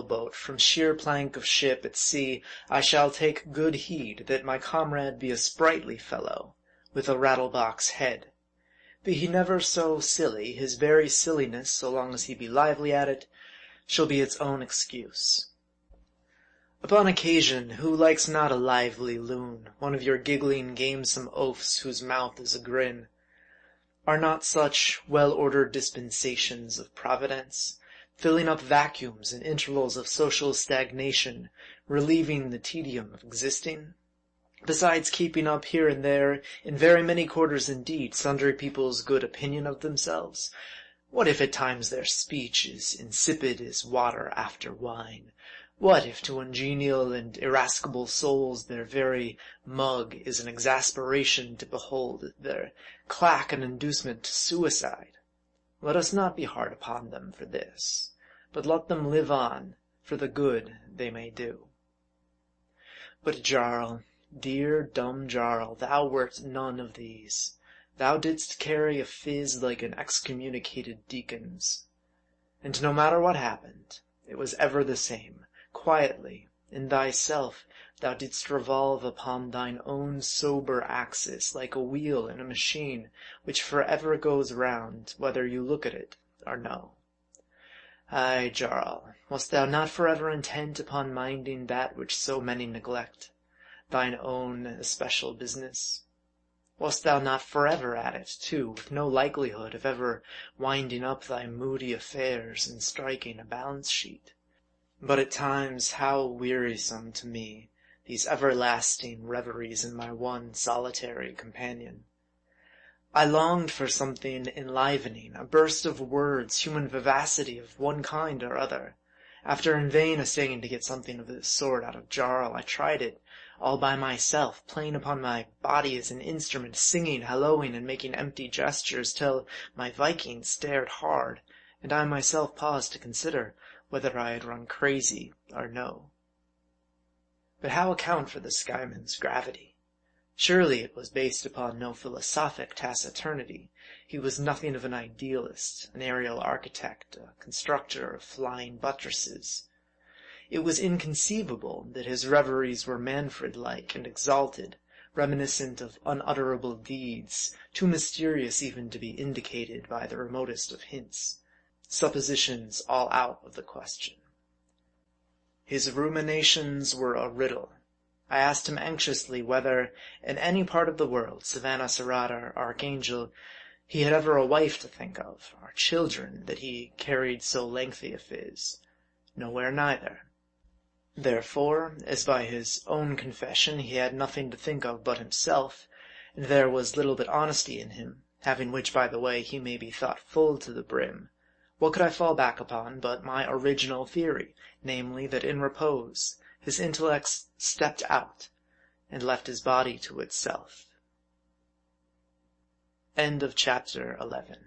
sailboat, from sheer plank of ship at sea, I shall take good heed that my comrade be a sprightly fellow, with a rattle-box head. Be he never so silly, his very silliness, so long as he be lively at it, shall be its own excuse. Upon occasion, who likes not a lively loon, one of your giggling, gamesome oafs, whose mouth is a grin? Are not such well-ordered dispensations of Providence, filling up vacuums and intervals of social stagnation, relieving the tedium of existing? Besides keeping up here and there, in very many quarters indeed, sundry people's good opinion of themselves, what if at times their speech is insipid as water after wine? What if to ungenial and irascible souls their very mug is an exasperation to behold, their clack an inducement to suicide? Let us not be hard upon them for this, but let them live on for the good they may do. But Jarl, dear dumb Jarl, thou wert none of these. Thou didst carry a phiz like an excommunicated deacon's. And no matter what happened, it was ever the same. Quietly, in thyself, thou didst revolve upon thine own sober axis, like a wheel in a machine which forever goes round, whether you look at it or no. Ay, Jarl, wast thou not forever intent upon minding that which so many neglect, thine own especial business? Wast thou not forever at it, too, with no likelihood of ever winding up thy moody affairs and striking a balance sheet? But at times, how wearisome to me, these everlasting reveries in my one solitary companion. I longed for something enlivening, a burst of words, human vivacity of one kind or other. After in vain essaying to get something of this sort out of Jarl, I tried it all by myself, playing upon my body as an instrument, singing, hallooing, and making empty gestures, till my Viking stared hard, and I myself paused to consider whether I had run crazy or no. But how account for the Skyeman's gravity? Surely it was based upon no philosophic taciturnity. He was nothing of an idealist, an aerial architect, a constructor of flying buttresses. It was inconceivable that his reveries were Manfred-like and exalted, reminiscent of unutterable deeds, too mysterious even to be indicated by the remotest of hints. Suppositions all out of the question. His ruminations were a riddle. I asked him anxiously whether, in any part of the world, Savannah Surratt or Archangel, he had ever a wife to think of, or children, that he carried so lengthy a phiz. Nowhere neither. Therefore, as by his own confession he had nothing to think of but himself, and there was little but honesty in him, having which, by the way, he may be thought full to the brim, what could I fall back upon but my original theory, namely, that in repose his intellect stepped out and left his body to itself. End of chapter 11.